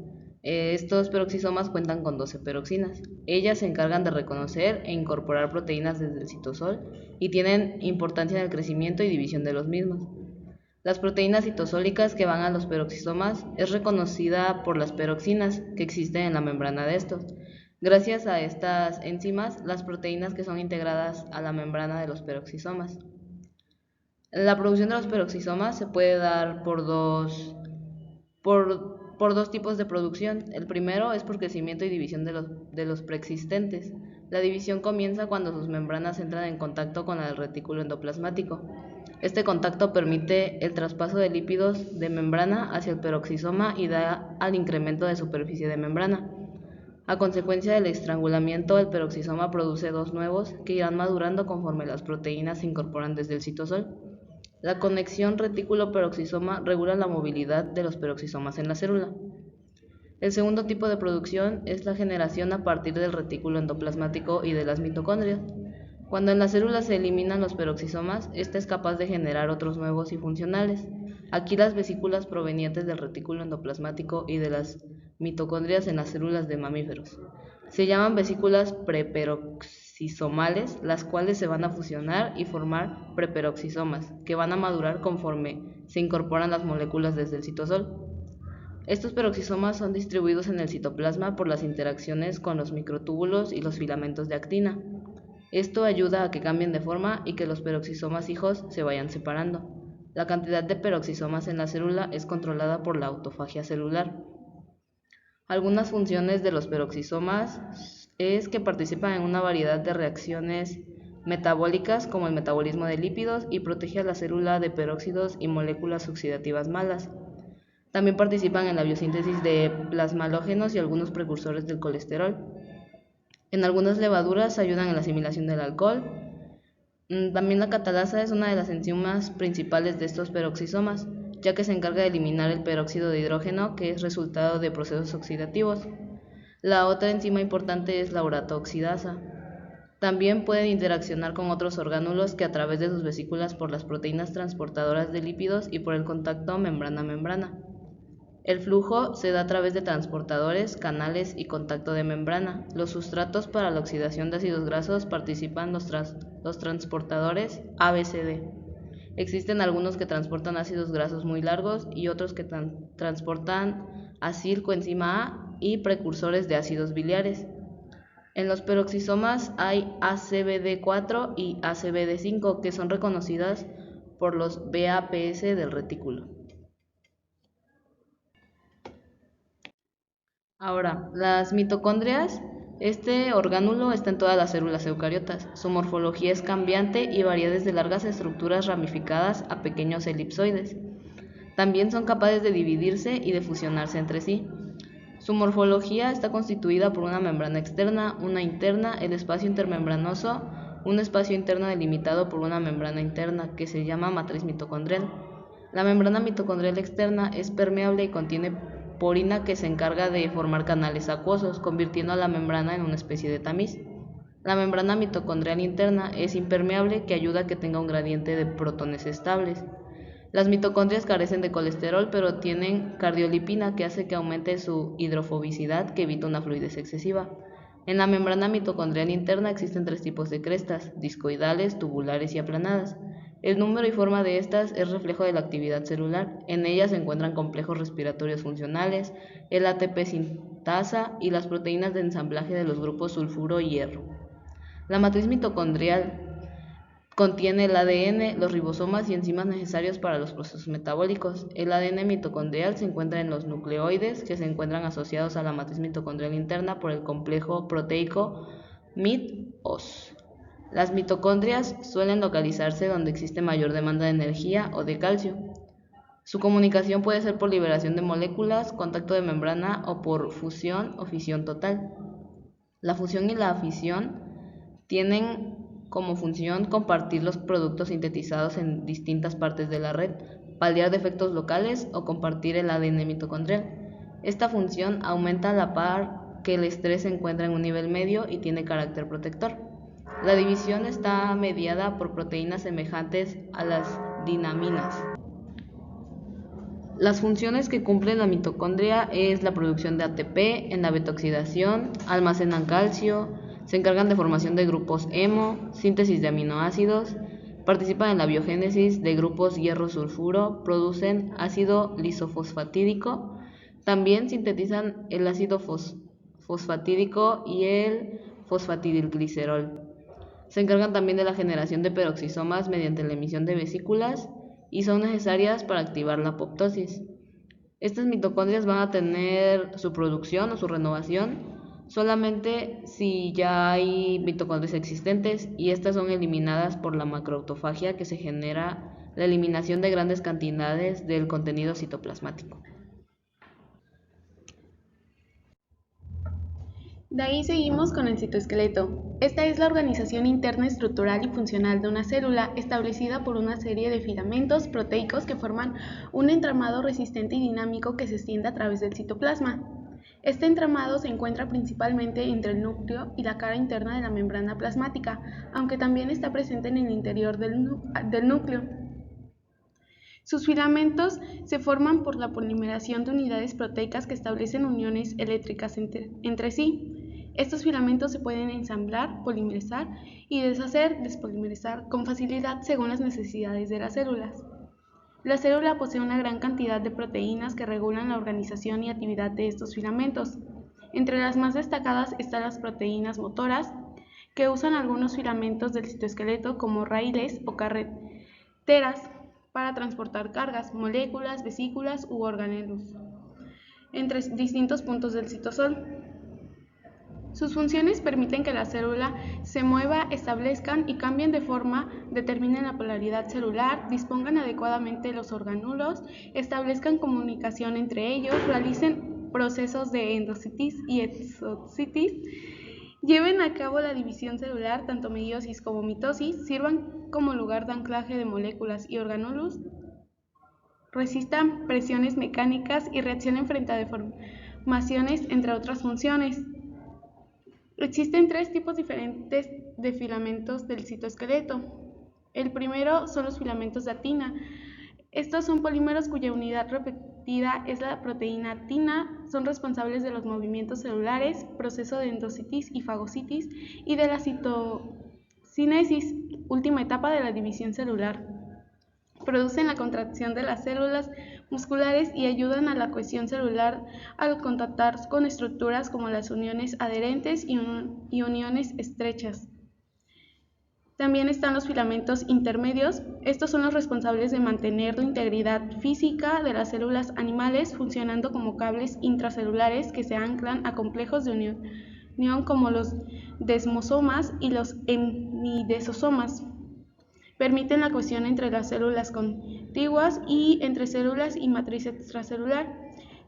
Estos peroxisomas cuentan con 12 peroxinas. Ellas se encargan de reconocer e incorporar proteínas desde el citosol y tienen importancia en el crecimiento y división de los mismos. Las proteínas citosólicas que van a los peroxisomas es reconocida por las peroxinas que existen en la membrana de estos. Gracias a estas enzimas, las proteínas que son integradas a la membrana de los peroxisomas. La producción de los peroxisomas se puede dar por dos tipos de producción. El primero es por crecimiento y división de los preexistentes. La división comienza cuando sus membranas entran en contacto con el retículo endoplasmático. Este contacto permite el traspaso de lípidos de membrana hacia el peroxisoma y da al incremento de superficie de membrana. A consecuencia del estrangulamiento, el peroxisoma produce dos nuevos que irán madurando conforme las proteínas se incorporan desde el citosol. La conexión retículo-peroxisoma regula la movilidad de los peroxisomas en la célula. El segundo tipo de producción es la generación a partir del retículo endoplasmático y de las mitocondrias. Cuando en la célula se eliminan los peroxisomas, ésta es capaz de generar otros nuevos y funcionales. Aquí las vesículas provenientes del retículo endoplasmático y de las mitocondrias en las células de mamíferos se llaman vesículas preperoxisomales, las cuales se van a fusionar y formar preperoxisomas, que van a madurar conforme se incorporan las moléculas desde el citosol. Estos peroxisomas son distribuidos en el citoplasma por las interacciones con los microtúbulos y los filamentos de actina. Esto ayuda a que cambien de forma y que los peroxisomas hijos se vayan separando. La cantidad de peroxisomas en la célula es controlada por la autofagia celular. Algunas funciones de los peroxisomas es que participan en una variedad de reacciones metabólicas como el metabolismo de lípidos y protege a la célula de peróxidos y moléculas oxidativas malas. También participan en la biosíntesis de plasmalógenos y algunos precursores del colesterol. En algunas levaduras ayudan en la asimilación del alcohol. También la catalasa es una de las enzimas principales de estos peroxisomas, ya que se encarga de eliminar el peróxido de hidrógeno, que es resultado de procesos oxidativos. La otra enzima importante es la uratoxidasa. También pueden interaccionar con otros orgánulos que a través de sus vesículas por las proteínas transportadoras de lípidos y por el contacto membrana-membrana. El flujo se da a través de transportadores, canales y contacto de membrana. Los sustratos para la oxidación de ácidos grasos participan los transportadores ABCD. Existen algunos que transportan ácidos grasos muy largos y otros que transportan acil-coenzima A y precursores de ácidos biliares. En los peroxisomas hay ACVD4 y ACVD5 que son reconocidas por los BAPS del retículo. Ahora, las mitocondrias, este orgánulo está en todas las células eucariotas. Su morfología es cambiante y varía desde largas estructuras ramificadas a pequeños elipsoides. También son capaces de dividirse y de fusionarse entre sí. Su morfología está constituida por una membrana externa, una interna, el espacio intermembranoso, un espacio interno delimitado por una membrana interna que se llama matriz mitocondrial. La membrana mitocondrial externa es permeable y contiene porina que se encarga de formar canales acuosos, convirtiendo a la membrana en una especie de tamiz. La membrana mitocondrial interna es impermeable, que ayuda a que tenga un gradiente de protones estables. Las mitocondrias carecen de colesterol, pero tienen cardiolipina, que hace que aumente su hidrofobicidad, que evita una fluidez excesiva. En la membrana mitocondrial interna existen tres tipos de crestas: discoidales, tubulares y aplanadas. El número y forma de estas es reflejo de la actividad celular. En ellas se encuentran complejos respiratorios funcionales, el ATP sintasa y las proteínas de ensamblaje de los grupos sulfuro y hierro. La matriz mitocondrial contiene el ADN, los ribosomas y enzimas necesarios para los procesos metabólicos. El ADN mitocondrial se encuentra en los nucleoides, que se encuentran asociados a la matriz mitocondrial interna por el complejo proteico MIT-OS. Las mitocondrias suelen localizarse donde existe mayor demanda de energía o de calcio. Su comunicación puede ser por liberación de moléculas, contacto de membrana o por fusión o fisión total. La fusión y la fisión tienen como función compartir los productos sintetizados en distintas partes de la red, paliar defectos locales o compartir el ADN mitocondrial. Esta función aumenta a la par que el estrés se encuentra en un nivel medio y tiene carácter protector. La división está mediada por proteínas semejantes a las dinaminas. Las funciones que cumple la mitocondria es la producción de ATP, en la beta-oxidación, almacenan calcio, se encargan de formación de grupos hemo, síntesis de aminoácidos, participan en la biogénesis de grupos hierro-sulfuro, producen ácido lisofosfatídico, también sintetizan el ácido fosfatídico y el fosfatidilglicerol. Se encargan también de la generación de peroxisomas mediante la emisión de vesículas y son necesarias para activar la apoptosis. Estas mitocondrias van a tener su producción o su renovación solamente si ya hay mitocondrias existentes y estas son eliminadas por la macroautofagia, que se genera la eliminación de grandes cantidades del contenido citoplasmático. De ahí seguimos con el citoesqueleto. Esta es la organización interna estructural y funcional de una célula, establecida por una serie de filamentos proteicos que forman un entramado resistente y dinámico que se extiende a través del citoplasma. Este entramado se encuentra principalmente entre el núcleo y la cara interna de la membrana plasmática, aunque también está presente en el interior del núcleo. Sus filamentos se forman por la polimeración de unidades proteicas que establecen uniones eléctricas entre sí. Estos filamentos se pueden ensamblar, polimerizar y despolimerizar con facilidad según las necesidades de las células. La célula posee una gran cantidad de proteínas que regulan la organización y actividad de estos filamentos. Entre las más destacadas están las proteínas motoras, que usan algunos filamentos del citoesqueleto como raíles o carreteras para transportar cargas, moléculas, vesículas u organelos entre distintos puntos del citosol. Sus funciones permiten que la célula se mueva, establezcan y cambien de forma, determinen la polaridad celular, dispongan adecuadamente los orgánulos, establezcan comunicación entre ellos, realicen procesos de endocitis y exocitis, lleven a cabo la división celular, tanto meiosis como mitosis, sirvan como lugar de anclaje de moléculas y orgánulos, resistan presiones mecánicas y reaccionen frente a deformaciones, entre otras funciones. Existen tres tipos diferentes de filamentos del citoesqueleto. El primero son los filamentos de actina. Estos son polímeros cuya unidad repetida es la proteína actina, son responsables de los movimientos celulares, proceso de endocitis y fagocitis y de la citocinesis, última etapa de la división celular. Producen la contracción de las células musculares y ayudan a la cohesión celular al contactar con estructuras como las uniones adherentes y uniones estrechas. También están los filamentos intermedios. Estos son los responsables de mantener la integridad física de las células animales, funcionando como cables intracelulares que se anclan a complejos de unión como los desmosomas y los hemidesosomas. Permiten la cohesión entre las células contiguas y entre células y matriz extracelular.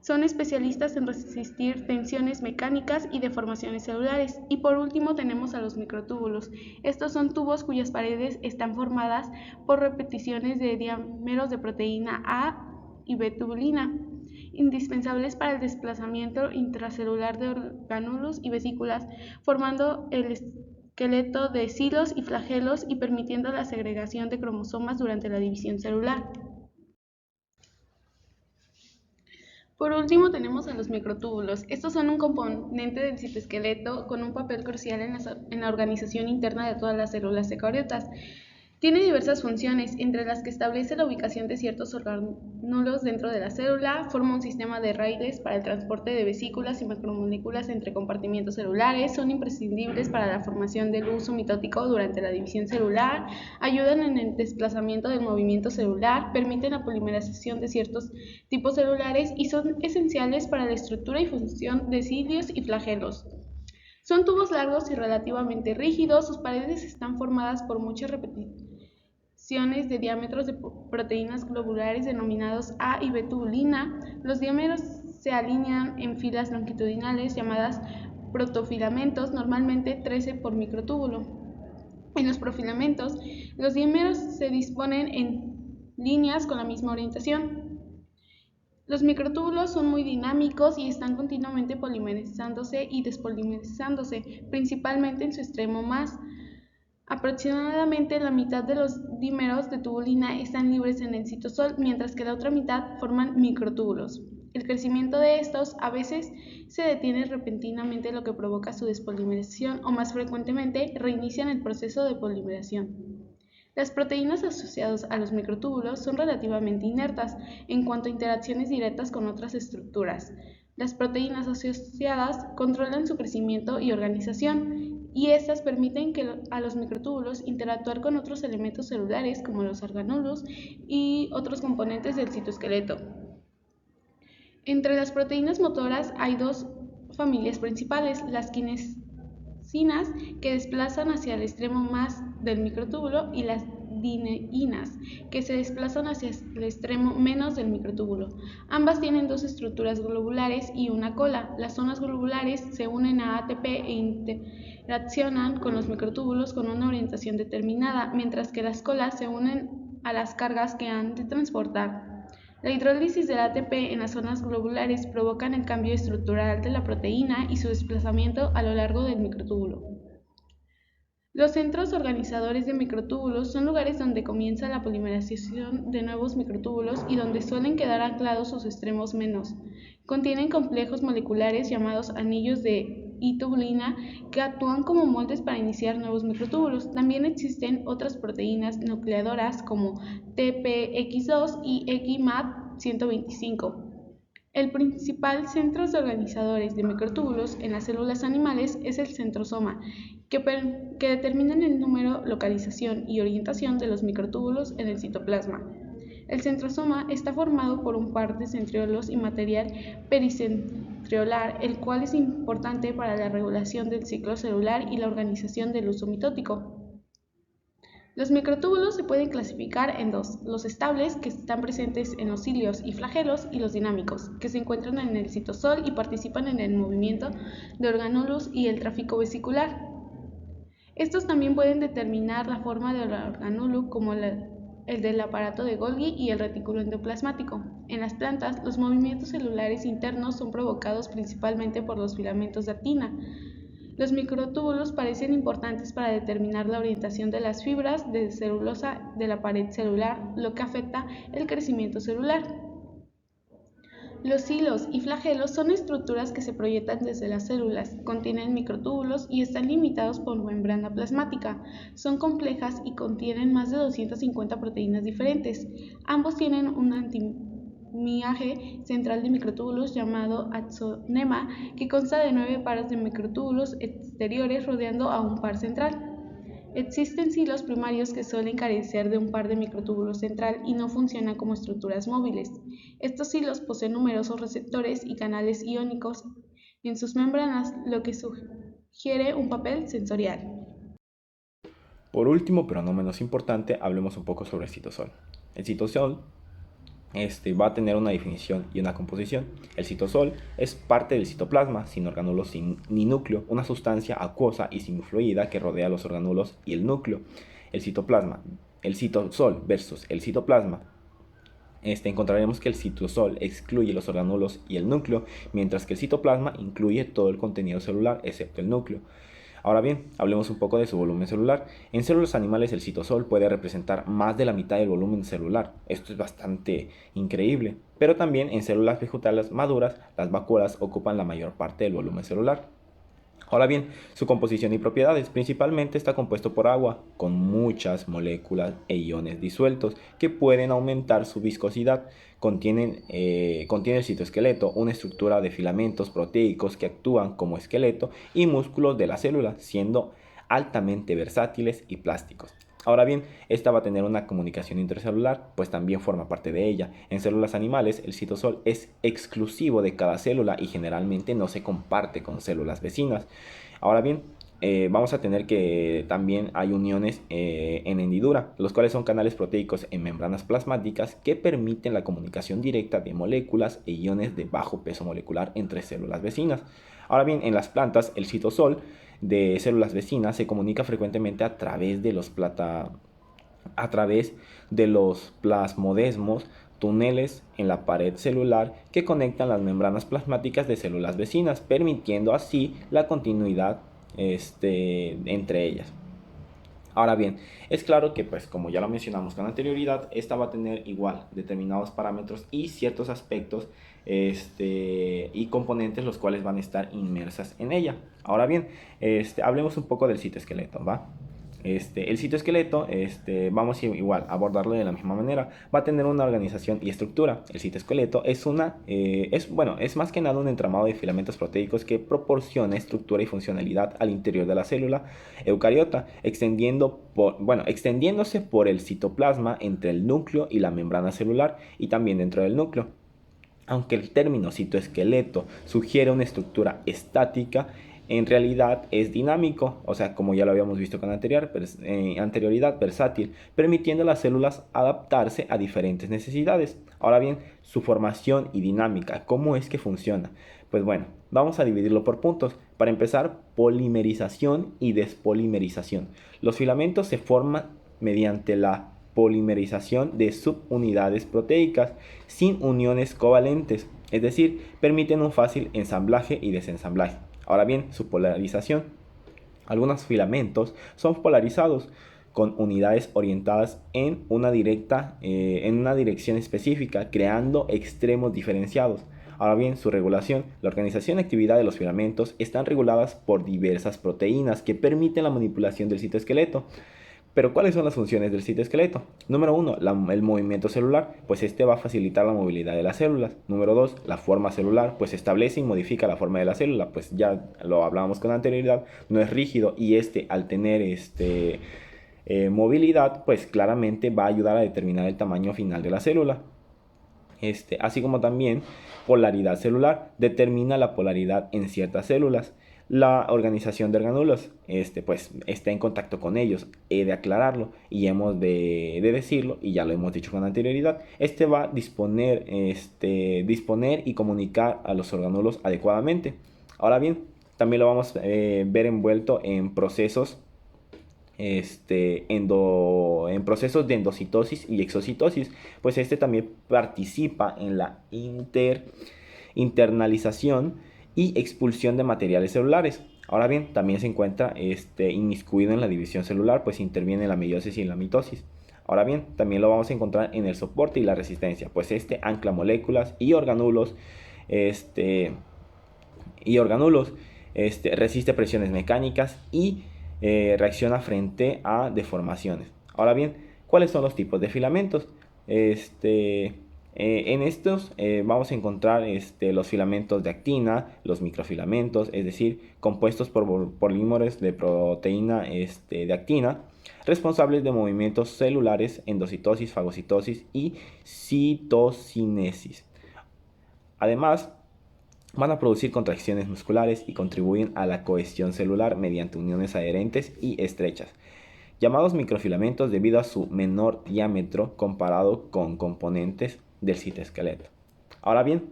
Son especialistas en resistir tensiones mecánicas y deformaciones celulares. Y por último tenemos a los microtúbulos. Estos son tubos cuyas paredes están formadas por repeticiones de diámeros de proteína A y B tubulina, indispensables para el desplazamiento intracelular de orgánulos y vesículas, formando el esqueleto de cilos y flagelos y permitiendo la segregación de cromosomas durante la división celular. Por último tenemos a los microtúbulos. Estos son un componente del citoesqueleto con un papel crucial en la organización interna de todas las células eucariotas. Tiene diversas funciones, entre las que establece la ubicación de ciertos orgánulos dentro de la célula, forma un sistema de raíles para el transporte de vesículas y macromoléculas entre compartimientos celulares, son imprescindibles para la formación del uso mitótico durante la división celular, ayudan en el desplazamiento del movimiento celular, permiten la polimerización de ciertos tipos celulares y son esenciales para la estructura y función de cilios y flagelos. Son tubos largos y relativamente rígidos, sus paredes están formadas por muchas repeticiones de diámetros de proteínas globulares denominados A y B tubulina. Los diámetros se alinean en filas longitudinales llamadas protofilamentos, normalmente 13 por microtúbulo. En los profilamentos, los dímeros se disponen en líneas con la misma orientación. Los microtúbulos son muy dinámicos y están continuamente polimerizándose y despolimerizándose, principalmente en su extremo más. Aproximadamente la mitad de los dímeros de tubulina están libres en el citosol, mientras que la otra mitad forman microtúbulos. El crecimiento de estos a veces se detiene repentinamente, lo que provoca su despolimerización, o más frecuentemente reinician el proceso de polimerización. Las proteínas asociadas a los microtúbulos son relativamente inertes en cuanto a interacciones directas con otras estructuras. Las proteínas asociadas controlan su crecimiento y organización, y estas permiten a los microtúbulos interactuar con otros elementos celulares como los orgánulos y otros componentes del citoesqueleto. Entre las proteínas motoras hay dos familias principales: las kinesinas, que desplazan hacia el extremo más del microtúbulo, y las dineínas, que se desplazan hacia el extremo menos del microtúbulo. Ambas tienen dos estructuras globulares y una cola. Las zonas globulares se unen a ATP e interaccionan con los microtúbulos con una orientación determinada, mientras que las colas se unen a las cargas que han de transportar. La hidrólisis del ATP en las zonas globulares provoca el cambio estructural de la proteína y su desplazamiento a lo largo del microtúbulo. Los centros organizadores de microtúbulos son lugares donde comienza la polimerización de nuevos microtúbulos y donde suelen quedar anclados sus extremos menos. Contienen complejos moleculares llamados anillos de I-tubulina que actúan como moldes para iniciar nuevos microtúbulos. También existen otras proteínas nucleadoras como TPX2 y XMAT125. El principal centro de organizadores de microtúbulos en las células animales es el centrosoma, que determina el número, localización y orientación de los microtúbulos en el citoplasma. El centrosoma está formado por un par de centriolos y material pericentriolar, el cual es importante para la regulación del ciclo celular y la organización del uso mitótico. Los microtúbulos se pueden clasificar en dos: los estables, que están presentes en los cilios y flagelos, y los dinámicos, que se encuentran en el citosol y participan en el movimiento de orgánulos y el tráfico vesicular. Estos también pueden determinar la forma del orgánulo, como el del aparato de Golgi y el retículo endoplasmático. En las plantas, los movimientos celulares internos son provocados principalmente por los filamentos de actina. Los microtúbulos parecen importantes para determinar la orientación de las fibras de celulosa de la pared celular, lo que afecta el crecimiento celular. Los hilos y flagelos son estructuras que se proyectan desde las células, contienen microtúbulos y están limitados por membrana plasmática. Son complejas y contienen más de 250 proteínas diferentes. Ambos tienen un miaje central de microtúbulos llamado axonema, que consta de 9 pares de microtúbulos exteriores rodeando a un par central. Existen hilos primarios que suelen carecer de un par de microtúbulos central y no funcionan como estructuras móviles. Estos hilos poseen numerosos receptores y canales iónicos en sus membranas, lo que sugiere un papel sensorial. Por último, pero no menos importante, hablemos un poco sobre el citosol. El citosol va a tener una definición y una composición. El citosol es parte del citoplasma, sin orgánulos ni núcleo, una sustancia acuosa y semifluida que rodea los orgánulos y el núcleo. El citosol versus el citoplasma. Encontraremos que el citosol excluye los orgánulos y el núcleo, mientras que el citoplasma incluye todo el contenido celular excepto el núcleo. Ahora bien, hablemos un poco de su volumen celular. En células animales el citosol puede representar más de la mitad del volumen celular. Esto es bastante increíble. Pero también en células vegetales maduras, las vacuolas ocupan la mayor parte del volumen celular. Ahora bien, su composición y propiedades. Principalmente está compuesto por agua, con muchas moléculas e iones disueltos que pueden aumentar su viscosidad. Contiene el citoesqueleto, una estructura de filamentos proteicos que actúan como esqueleto y músculos de la célula, siendo altamente versátiles y plásticos. Ahora bien, esta va a tener una comunicación intercelular, pues también forma parte de ella. En células animales, el citosol es exclusivo de cada célula y generalmente no se comparte con células vecinas. Ahora bien, vamos a tener que también hay uniones en hendidura, los cuales son canales proteicos en membranas plasmáticas que permiten la comunicación directa de moléculas e iones de bajo peso molecular entre células vecinas. Ahora bien, en las plantas, el citosol de células vecinas se comunica frecuentemente a través de los plasmodesmos, túneles en la pared celular que conectan las membranas plasmáticas de células vecinas, permitiendo así la continuidad entre ellas. Ahora bien, es claro que, pues, como ya lo mencionamos con anterioridad, esta va a tener igual determinados parámetros y ciertos aspectos y componentes los cuales van a estar inmersas en ella. Ahora bien, hablemos un poco del citoesqueleto, ¿va? El citoesqueleto, vamos igual a abordarlo de la misma manera. Va a tener una organización y estructura. El citoesqueleto es más que nada un entramado de filamentos proteicos que proporciona estructura y funcionalidad al interior de la célula eucariota, extendiéndose por el citoplasma entre el núcleo y la membrana celular y también dentro del núcleo. Aunque el término citoesqueleto sugiere una estructura estática, en realidad es dinámico, o sea, como ya lo habíamos visto con anterioridad, versátil, permitiendo a las células adaptarse a diferentes necesidades. Ahora bien, su formación y dinámica, ¿cómo es que funciona? Pues bueno, vamos a dividirlo por puntos. Para empezar, polimerización y despolimerización. Los filamentos se forman mediante la polimerización de subunidades proteicas sin uniones covalentes, es decir, permiten un fácil ensamblaje y desensamblaje. Ahora bien, su polarización. Algunos filamentos son polarizados con unidades orientadas en una dirección específica, creando extremos diferenciados. Ahora bien, su regulación. La organización y actividad de los filamentos están reguladas por diversas proteínas que permiten la manipulación del citoesqueleto. Pero ¿cuáles son las funciones del citoesqueleto? Número 1, el movimiento celular, pues va a facilitar la movilidad de las células. Número 2, la forma celular, pues establece y modifica la forma de la célula, pues ya lo hablábamos con anterioridad, no es rígido y al tener movilidad, pues claramente va a ayudar a determinar el tamaño final de la célula. Así como también polaridad celular, determina la polaridad en ciertas células. La organización de orgánulos, pues está en contacto con ellos, he de aclararlo y hemos de decirlo, y ya lo hemos dicho con anterioridad. Va a disponer y comunicar a los orgánulos adecuadamente. Ahora bien, también lo vamos a ver envuelto en procesos en procesos de endocitosis y exocitosis, pues también participa en la internalización y expulsión de materiales celulares. Ahora bien, también se encuentra inmiscuido en la división celular, pues interviene en la meiosis y en la mitosis. Ahora bien, también lo vamos a encontrar en el soporte y la resistencia, pues ancla moléculas y orgánulos, resiste presiones mecánicas y reacciona frente a deformaciones. Ahora bien, ¿cuáles son los tipos de filamentos? En estos vamos a encontrar los filamentos de actina, los microfilamentos, es decir, compuestos por polímeros de proteína de actina, responsables de movimientos celulares, endocitosis, fagocitosis y citocinesis. Además, van a producir contracciones musculares y contribuyen a la cohesión celular mediante uniones adherentes y estrechas, llamados microfilamentos debido a su menor diámetro comparado con componentes del citoesqueleto. Ahora bien,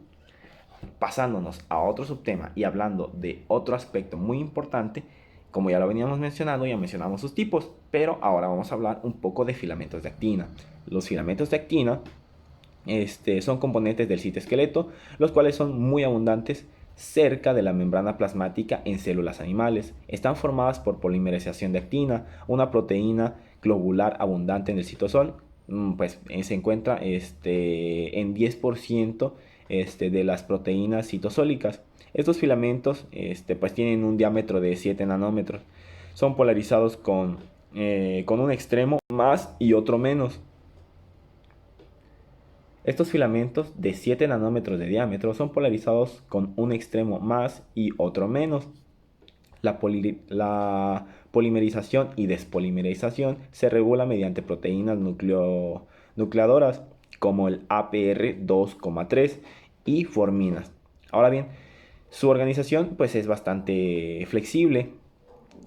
pasándonos a otro subtema y hablando de otro aspecto muy importante, como ya lo veníamos mencionando, ya mencionamos sus tipos, pero ahora vamos a hablar un poco de filamentos de actina. Los filamentos de actina son componentes del citoesqueleto, los cuales son muy abundantes cerca de la membrana plasmática en células animales. Están formadas por polimerización de actina, una proteína globular abundante en el citosol, pues se encuentra en 10% de las proteínas citosólicas. Estos filamentos pues tienen un diámetro de 7 nanómetros. Son polarizados con un extremo más y otro menos. Estos filamentos de 7 nanómetros de diámetro son polarizados con un extremo más y otro menos. La polimerización y despolimerización se regula mediante proteínas nucleadoras como el APR2,3 y forminas. Ahora bien, su organización pues es bastante flexible.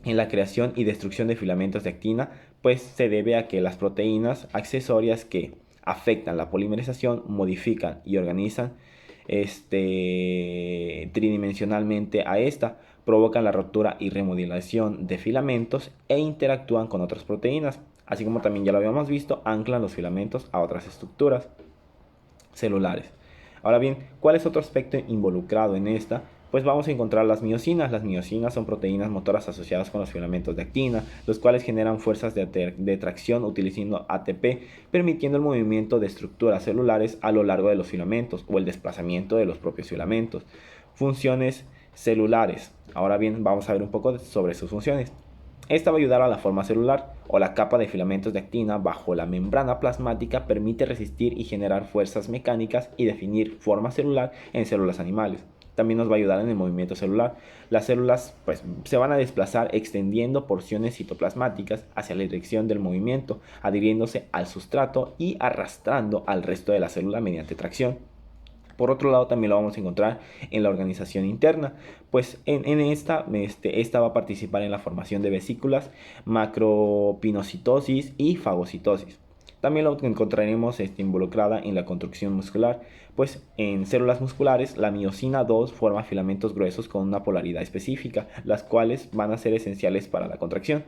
En la creación y destrucción de filamentos de actina pues se debe a que las proteínas accesorias que afectan la polimerización modifican y organizan tridimensionalmente a esta, provocan la rotura y remodelación de filamentos e interactúan con otras proteínas, así como también ya lo habíamos visto, anclan los filamentos a otras estructuras celulares. Ahora bien, ¿cuál es otro aspecto involucrado en esta? Pues vamos a encontrar las miosinas. Las miosinas son proteínas motoras asociadas con los filamentos de actina, los cuales generan fuerzas de tracción utilizando ATP, permitiendo el movimiento de estructuras celulares a lo largo de los filamentos o el desplazamiento de los propios filamentos. Funciones celulares. Ahora bien, vamos a ver un poco sobre sus funciones. Esta va a ayudar a la forma celular o la capa de filamentos de actina bajo la membrana plasmática permite resistir y generar fuerzas mecánicas y definir forma celular en células animales. También nos va a ayudar en el movimiento celular. Las células se van a desplazar extendiendo porciones citoplasmáticas hacia la dirección del movimiento, adhiriéndose al sustrato y arrastrando al resto de la célula mediante tracción. Por otro lado, también lo vamos a encontrar en la organización interna, pues en esta va a participar en la formación de vesículas, macropinocitosis y fagocitosis. También lo encontraremos involucrada en la construcción muscular, pues en células musculares la miosina 2 forma filamentos gruesos con una polaridad específica, las cuales van a ser esenciales para la contracción.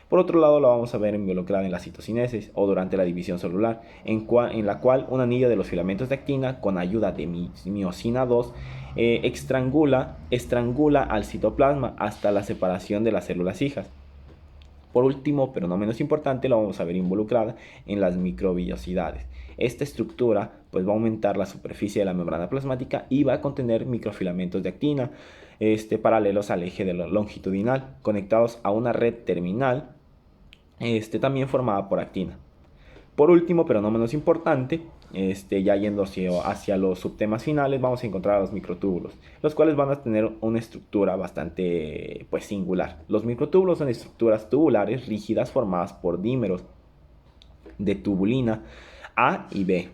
Por otro lado, la vamos a ver involucrada en la citocinesis o durante la división celular, en la cual un anillo de los filamentos de actina, con ayuda de miosina 2, estrangula al citoplasma hasta la separación de las células hijas. Por último, pero no menos importante, la vamos a ver involucrada en las microvillosidades. Esta estructura va a aumentar la superficie de la membrana plasmática y va a contener microfilamentos de actina paralelos al eje longitudinal, conectados a una red terminal también formada por actina. Por último, pero no menos importante, ya yendo hacia los subtemas finales, vamos a encontrar a los microtúbulos, los cuales van a tener una estructura bastante singular. Los microtúbulos son estructuras tubulares rígidas formadas por dímeros de tubulina A y B.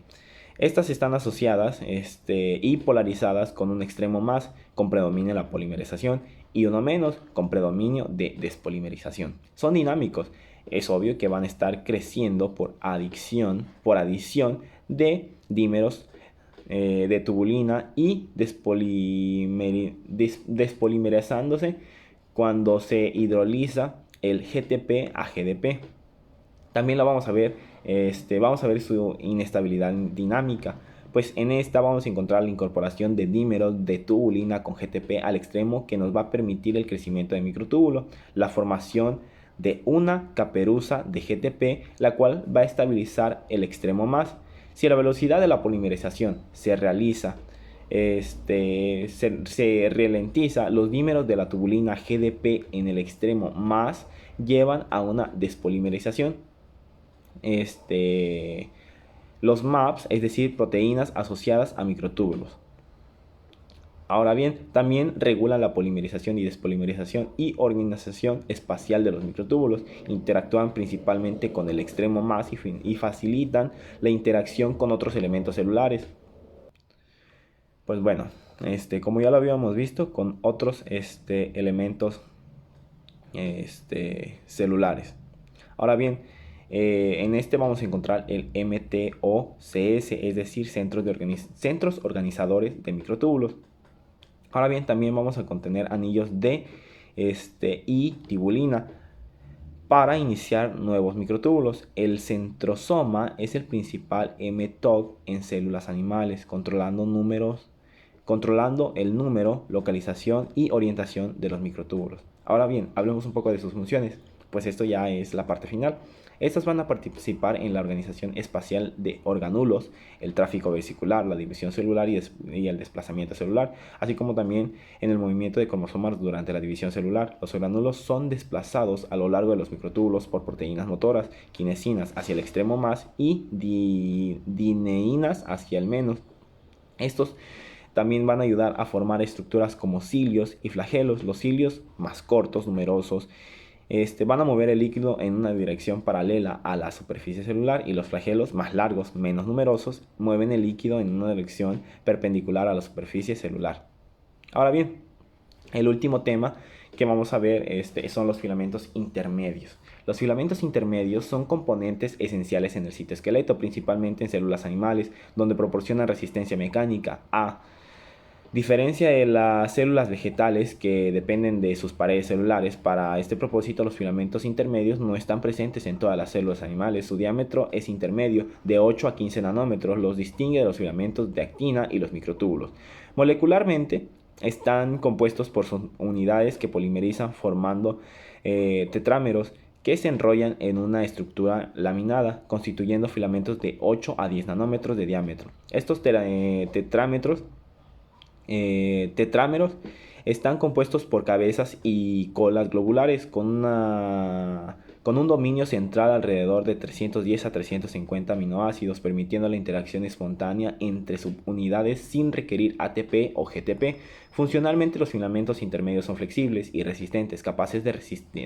Estas están asociadas y polarizadas con un extremo más con predominio de la polimerización y uno menos con predominio de despolimerización. Son dinámicos. Es obvio que van a estar creciendo por adición de dímeros de tubulina y despolimerizándose cuando se hidroliza el GTP a GDP. También la vamos a ver su inestabilidad dinámica, pues en esta vamos a encontrar la incorporación de dímeros de tubulina con GTP al extremo que nos va a permitir el crecimiento de microtúbulo, la formación de una caperuza de GTP, la cual va a estabilizar el extremo más. Si la velocidad de la polimerización se ralentiza, los dímeros de la tubulina GDP en el extremo más llevan a una despolimerización. Los MAPs, es decir, proteínas asociadas a microtúbulos. Ahora bien, también regulan la polimerización y despolimerización y organización espacial de los microtúbulos. Interactúan principalmente con el extremo más y facilitan la interacción con otros elementos celulares. Pues bueno, como ya lo habíamos visto, con otros elementos celulares. Ahora bien, en vamos a encontrar el MTOCS, es decir, centros organizadores de microtúbulos. Ahora bien, también vamos a contener anillos de y tubulina para iniciar nuevos microtúbulos. El centrosoma es el principal mTOC en células animales, controlando el número, localización y orientación de los microtúbulos. Ahora bien, hablemos un poco de sus funciones, pues esto ya es la parte final. Estas van a participar en la organización espacial de organulos, el tráfico vesicular, la división celular y el desplazamiento celular, así como también en el movimiento de cromosomas durante la división celular. Los organulos son desplazados a lo largo de los microtúbulos por proteínas motoras, kinesinas hacia el extremo más y dineínas hacia el menos. Estos también van a ayudar a formar estructuras como cilios y flagelos. Los cilios más cortos, numerosos, van a mover el líquido en una dirección paralela a la superficie celular, y los flagelos más largos, menos numerosos, mueven el líquido en una dirección perpendicular a la superficie celular. Ahora bien, el último tema que vamos a ver son los filamentos intermedios. Los filamentos intermedios son componentes esenciales en el citoesqueleto, principalmente en células animales, donde proporcionan resistencia mecánica a Diferencia de las células vegetales que dependen de sus paredes celulares, para este propósito los filamentos intermedios no están presentes en todas las células animales. Su diámetro es intermedio, de 8 a 15 nanómetros, los distingue de los filamentos de actina y los microtúbulos. Molecularmente están compuestos por sus unidades que polimerizan formando tetrámeros que se enrollan en una estructura laminada, constituyendo filamentos de 8 a 10 nanómetros de diámetro. Estos tetrámeros están compuestos por cabezas y colas globulares con un dominio central alrededor de 310 a 350 aminoácidos, permitiendo la interacción espontánea entre subunidades sin requerir ATP o GTP. Funcionalmente, los filamentos intermedios son flexibles y resistentes, capaces de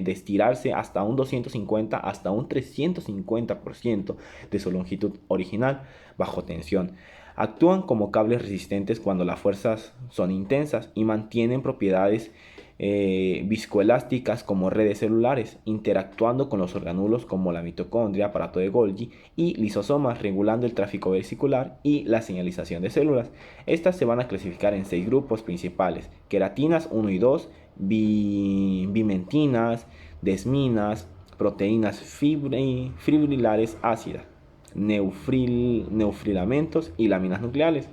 estirarse hasta un 250 hasta un 350% de su longitud original bajo tensión. Actúan como cables resistentes cuando las fuerzas son intensas y mantienen propiedades viscoelásticas como redes celulares, interactuando con los orgánulos como la mitocondria, aparato de Golgi y lisosomas, regulando el tráfico vesicular y la señalización de células. Estas se van a clasificar en 6 grupos principales: queratinas 1 y 2, bimentinas, desminas, proteínas fibrilares ácidas, neufilamentos y láminas nucleares.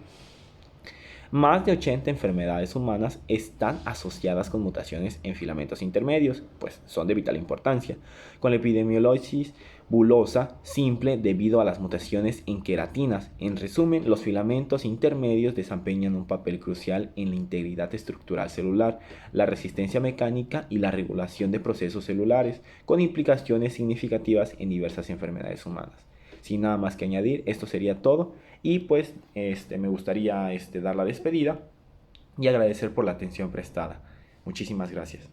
Más de 80 enfermedades humanas están asociadas con mutaciones en filamentos intermedios, pues son de vital importancia, con la epidemiolosis bulosa simple debido a las mutaciones en queratinas. En resumen, los filamentos intermedios desempeñan un papel crucial en la integridad estructural celular, la resistencia mecánica y la regulación de procesos celulares, con implicaciones significativas en diversas enfermedades humanas. Sin nada más que añadir, esto sería todo y pues me gustaría dar la despedida y agradecer por la atención prestada. Muchísimas gracias.